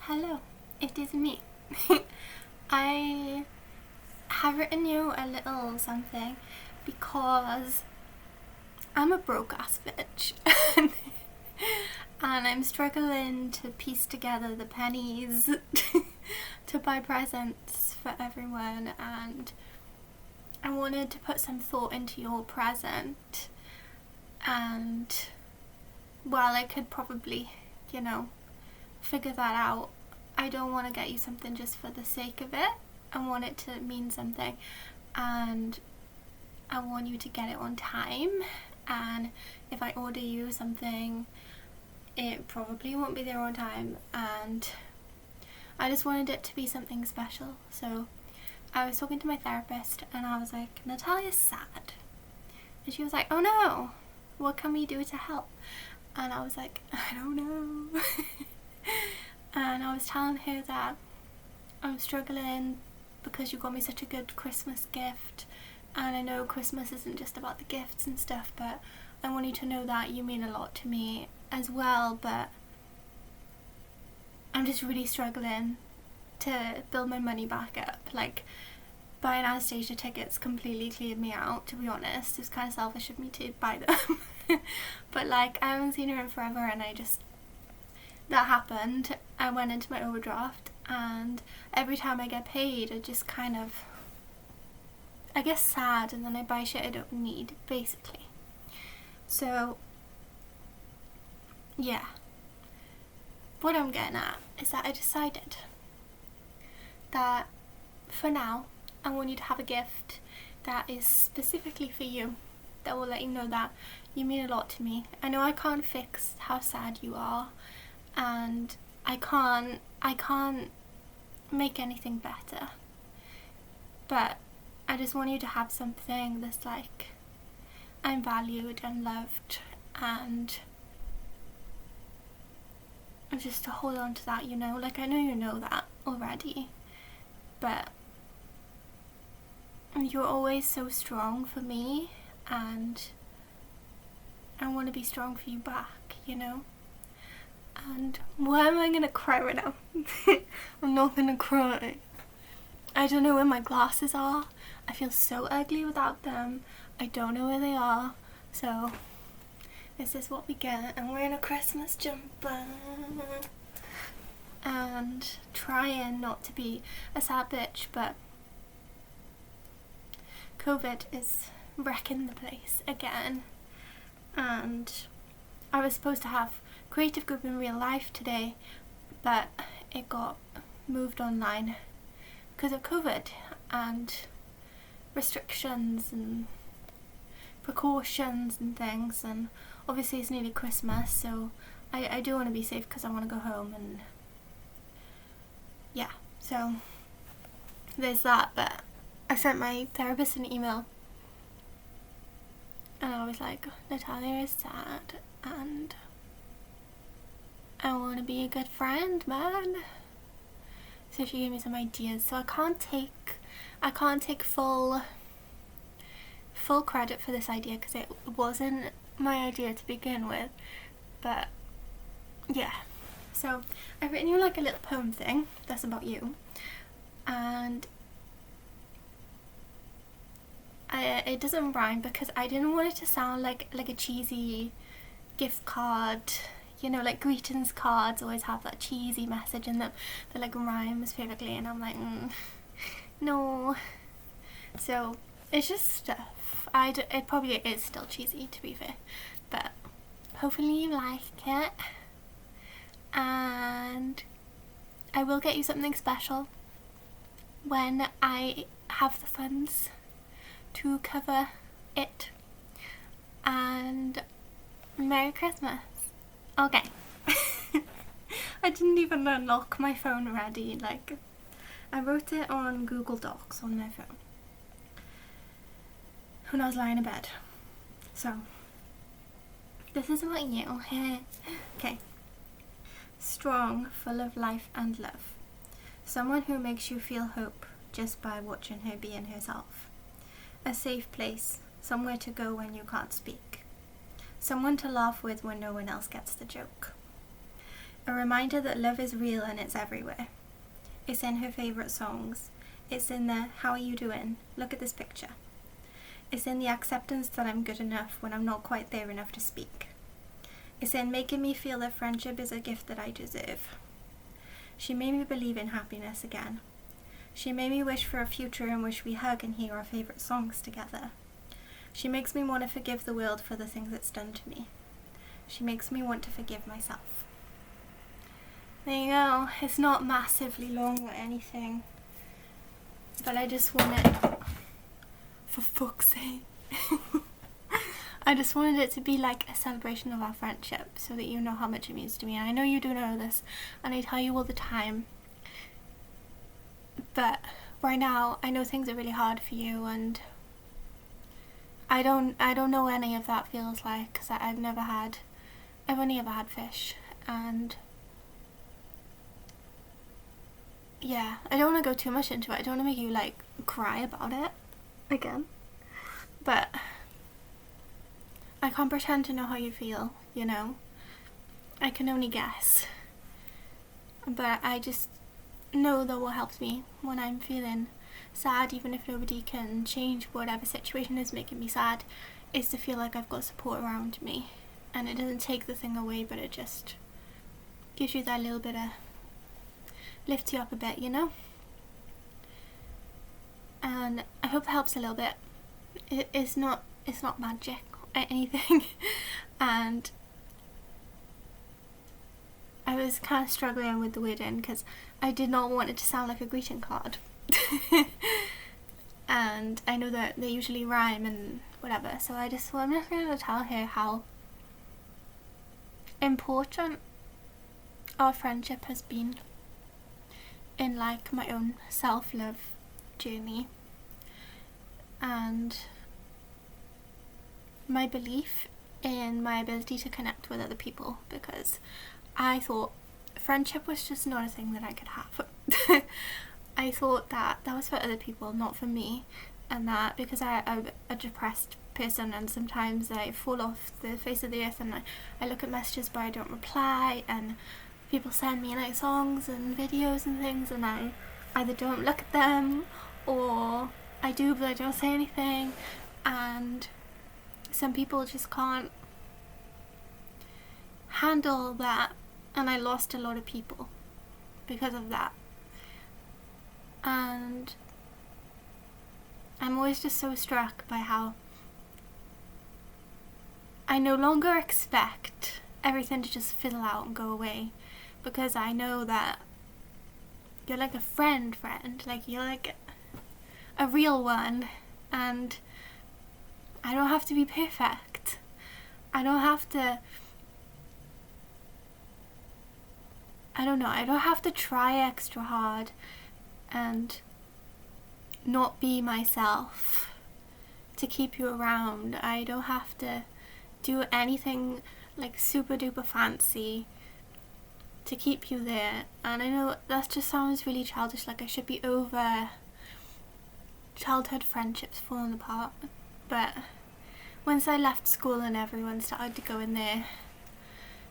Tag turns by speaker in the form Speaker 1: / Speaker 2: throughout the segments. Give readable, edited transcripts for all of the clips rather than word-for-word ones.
Speaker 1: Hello, it is me. I have written you a little something because I'm a broke ass bitch and I'm struggling to piece together the pennies to buy presents for everyone, and I wanted to put some thought into your present. And while I could probably, figure that out, I don't want to get you something just for the sake of it. I want it to mean something, and I want you to get it on time. And if I order you something, it probably won't be there on time, and I just wanted it to be something special. So I was talking to my therapist and I was like, Natalia's sad. And she was like, oh no, what can we do to help? And I was like, I don't know. And I was telling her that I'm struggling because you got me such a good Christmas gift, and I know Christmas isn't just about the gifts and stuff, but I want you to know that you mean a lot to me as well. But I'm just really struggling to build my money back up. Like, buying Anastasia tickets completely cleared me out, to be honest. It was kind of selfish of me to buy them. But like, I haven't seen her in forever, and that happened. I went into my overdraft, and every time I get paid I just kind of, I get sad, and then I buy shit I don't need, basically. So yeah, what I'm getting at is that I decided that for now I want you to have a gift that is specifically for you, that will let you know that you mean a lot to me. I know I can't fix how sad you are, and I can't make anything better, but I just want you to have something that's like, I'm valued and loved, and just to hold on to that, like, I know you know that already, but you're always so strong for me, and I want to be strong for you back, And why am I gonna cry right now? I'm not gonna cry. I don't know where my glasses are. I feel so ugly without them. I don't know where they are. So this is what we get. I'm wearing a Christmas jumper and trying not to be a sad bitch, but COVID is wrecking the place again. And I was supposed to have creative group in real life today, but it got moved online because of COVID and restrictions and precautions and things. And obviously it's nearly Christmas, so I do want to be safe because I want to go home, and yeah, so there's that. But I sent my therapist an email and I was like, Natalia is sad and I want to be a good friend, man. So she gave me some ideas. So I can't take full credit for this idea because it wasn't my idea to begin with. But yeah, so I've written you like a little poem thing that's about you, and it doesn't rhyme because I didn't want it to sound like a cheesy gift card. Like greetings cards always have that cheesy message in them that like rhymes perfectly, and I'm like, no. So it's just stuff. It probably is still cheesy, to be fair, but hopefully you like it, and I will get you something special when I have the funds to cover it. And Merry Christmas. Okay. I didn't even unlock my phone already. Like, I wrote it on Google Docs on my phone when I was lying in bed. So this is about you. Okay. Strong, full of life and love. Someone who makes you feel hope just by watching her being herself. A safe place, somewhere to go when you can't speak. Someone to laugh with when no one else gets the joke. A reminder that love is real and it's everywhere. It's in her favourite songs. It's in the "how are you doing? Look at this picture." It's in the acceptance that I'm good enough when I'm not quite there enough to speak. It's in making me feel that friendship is a gift that I deserve. She made me believe in happiness again. She made me wish for a future in which we hug and hear our favourite songs together. She makes me want to forgive the world for the things it's done to me. She makes me want to forgive myself. There you go. It's not massively long or anything, but I just wanted, for fuck's sake, I just wanted it to be like a celebration of our friendship so that you know how much it means to me. And I know you do know this, and I tell you all the time, but right now I know things are really hard for you, and I don't know what any of that feels like, because I've only ever had fish, and yeah, I don't want to go too much into it. I don't want to make you like cry about it again, but I can't pretend to know how you feel, you know. I can only guess, but I just know that what helps me when I'm feeling sad, even if nobody can change whatever situation is making me sad, is to feel like I've got support around me. And it doesn't take the thing away, but it just gives you that little bit of, lifts you up a bit, you know. And I hope it helps a little bit. It's not magic or anything. And I was kind of struggling with the wording because I did not want it to sound like a greeting card. And I know that they usually rhyme and whatever, so I'm just going to tell her how important our friendship has been in like my own self-love journey and my belief in my ability to connect with other people, because I thought friendship was just not a thing that I could have. I thought that was for other people, not for me, and that because I'm a depressed person and sometimes I fall off the face of the earth and I look at messages but I don't reply, and people send me like songs and videos and things and I either don't look at them or I do but I don't say anything, and some people just can't handle that, and I lost a lot of people because of that. And I'm always just so struck by how I no longer expect everything to just fizzle out and go away, because I know that you're like a friend, like you're like a real one, and I don't have to be perfect. I don't have to try extra hard and not be myself to keep you around. I don't have to do anything like super duper fancy to keep you there. And I know that just sounds really childish, like I should be over childhood friendships falling apart, but once I left school and everyone started to go in there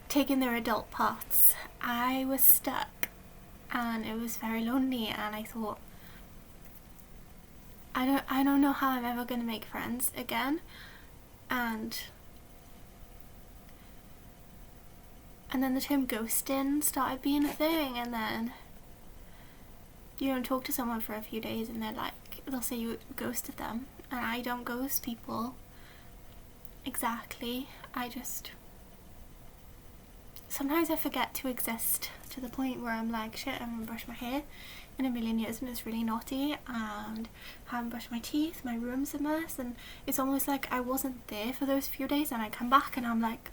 Speaker 1: taking their adult paths, I was stuck and it was very lonely, and I thought I don't know how I'm ever going to make friends again. And then the term ghosting started being a thing, and then you don't talk to someone for a few days and they'll say you ghosted them, and I don't ghost people exactly. Sometimes I forget to exist to the point where I'm like, shit, I haven't brushed my hair in a million years and it's really naughty, and I haven't brushed my teeth, my room's a mess, and it's almost like I wasn't there for those few days, and I come back and I'm like,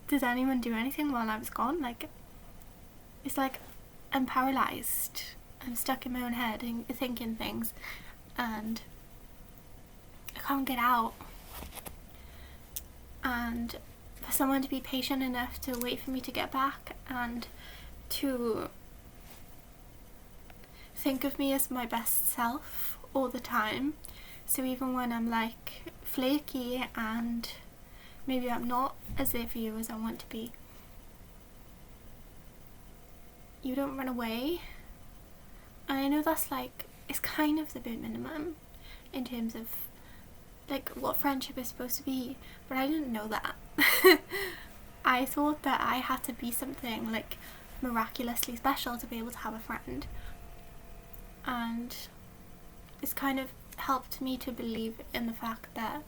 Speaker 1: did anyone do anything while I was gone? Like, it's like I'm paralysed. I'm stuck in my own head and thinking things, and I can't get out. And for someone to be patient enough to wait for me to get back and to think of me as my best self all the time, so even when I'm like flaky and maybe I'm not as there for you as I want to be, you don't run away. And I know that's like, it's kind of the bare minimum in terms of like what friendship is supposed to be, but I didn't know that. I thought that I had to be something like miraculously special to be able to have a friend, and it's kind of helped me to believe in the fact that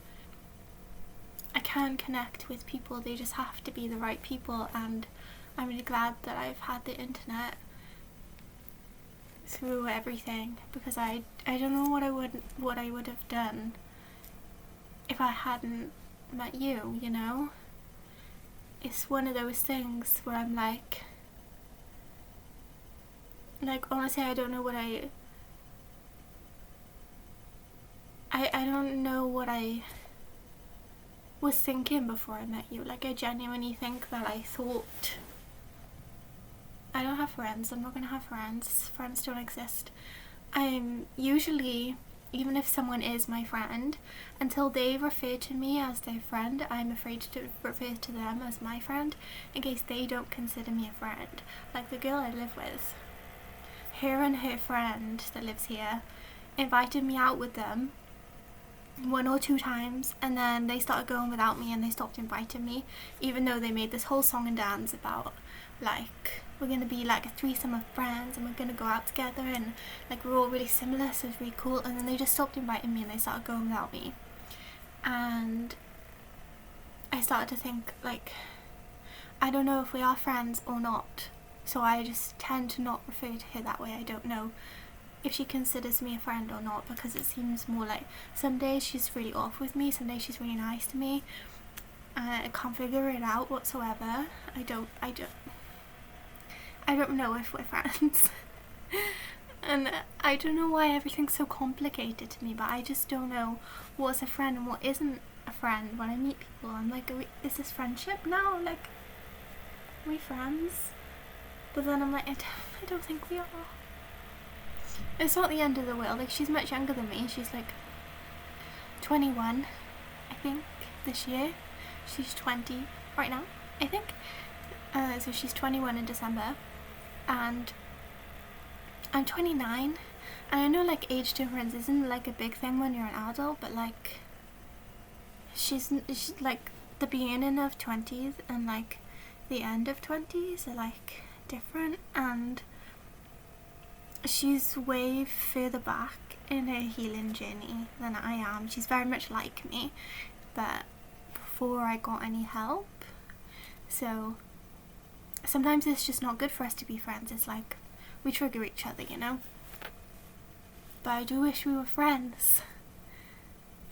Speaker 1: I can connect with people, they just have to be the right people. And I'm really glad that I've had the internet through everything, because I don't know what I would have done if I hadn't met you, you know? It's one of those things where I'm like honestly, I don't know what I don't know what I was thinking before I met you. Like, I genuinely think that I thought, I don't have friends, I'm not gonna have friends, friends don't exist. I'm usually, even if someone is my friend, until they refer to me as their friend, I'm afraid to refer to them as my friend, in case they don't consider me a friend. Like the girl I live with, her and her friend that lives here invited me out with them 1 or 2 times, and then they started going without me and they stopped inviting me, even though they made this whole song and dance about like, we're gonna be like a threesome of friends and we're gonna go out together and like we're all really similar, so it's really cool. And then they just stopped inviting me and they started going without me, and I started to think like, I don't know if we are friends or not, so I just tend to not refer to her that way. I don't know if she considers me a friend or not, because it seems more like some days she's really off with me, some days she's really nice to me, and I can't figure it out whatsoever. I don't know if we're friends. And I don't know why everything's so complicated to me, but I just don't know what's a friend and what isn't a friend when I meet people. I'm like, is this friendship now? Like, are we friends? But then I'm like, I don't think we are. It's not the end of the world. Like, she's much younger than me. She's like 21, I think, this year. She's 20 right now, I think. So she's 21 in December, and I'm 29. And I know like age difference isn't like a big thing when you're an adult, but like she's like the beginning of 20s and like the end of 20s are like different, and she's way further back in her healing journey than I am. She's very much like me, but before I got any help. So sometimes it's just not good for us to be friends. It's like we trigger each other, you know? But I do wish we were friends.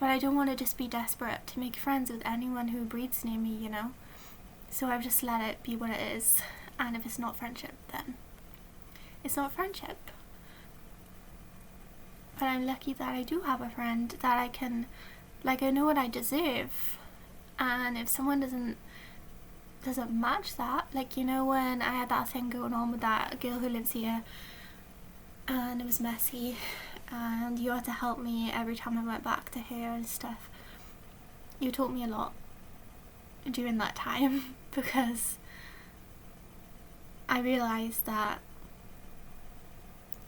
Speaker 1: But I don't want to just be desperate to make friends with anyone who breathes near me, you know? So I've just let it be what it is. And if it's not friendship, then it's not friendship. But I'm lucky that I do have a friend that I can, like, I know what I deserve. And if someone doesn't match that, like, you know, when I had that thing going on with that girl who lives here, and it was messy, and you had to help me every time I went back to her and stuff. You taught me a lot during that time, because I realised that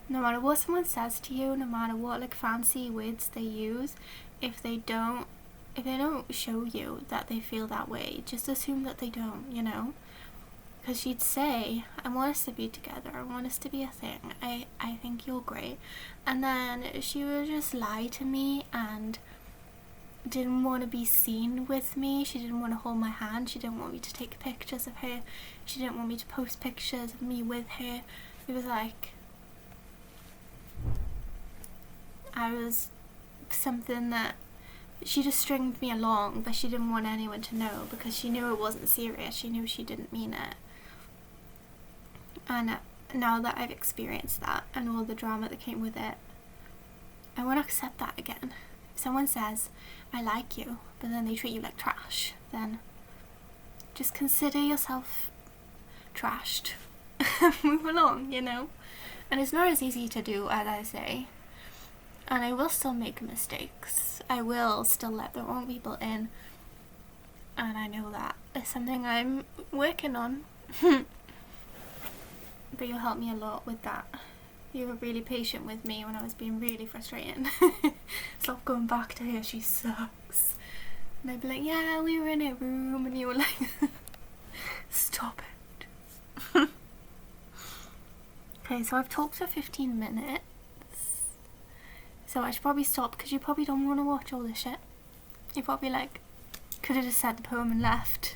Speaker 1: no matter what someone says to you, no matter what like fancy words they use, if they don't show you that they feel that way, just assume that they don't, you know? Because she'd say, I want us to be together, I want us to be a thing, I think you're great. And then she would just lie to me and didn't want to be seen with me. She didn't want to hold my hand. She didn't want me to take pictures of her. She didn't want me to post pictures of me with her. It was like I was something that she just stringed me along, but she didn't want anyone to know because she knew it wasn't serious. She knew she didn't mean it. And now that I've experienced that and all the drama that came with it, I won't accept that again. If someone says, I like you, but then they treat you like trash, then just consider yourself trashed. Move along, you know? And it's not as easy to do as I say. And I will still make mistakes. I will still let the wrong people in. And I know that is something I'm working on. but you helped me a lot with that. You were really patient with me when I was being really frustrating. Stop going back to her, she sucks. And I'd be like, yeah, we were in a room, and you were like, stop it. Okay, so I've talked for 15 minutes. So I should probably stop, because you probably don't want to watch all this shit. You're probably like, could have just said the poem and left.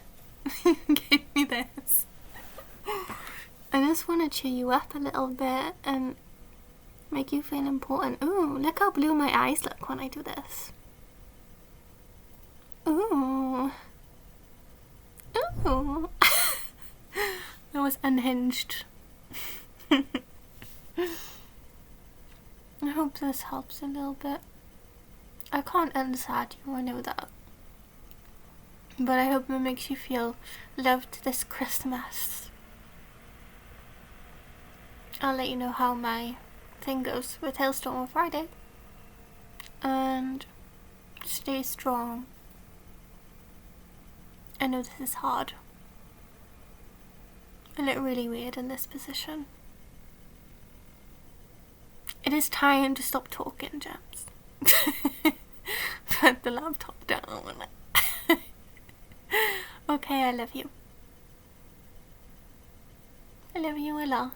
Speaker 1: Gave me this. I just want to cheer you up a little bit and make you feel important. Ooh, look how blue my eyes look when I do this. Ooh. Ooh. That was unhinged. I hope this helps a little bit. I can't unsad you, I know that. But I hope it makes you feel loved this Christmas. I'll let you know how my thing goes with Hailstorm on Friday. And stay strong. I know this is hard. I look really weird in this position. It is time to stop talking, Gems. Put the laptop down. Okay, I love you. I love you a lot.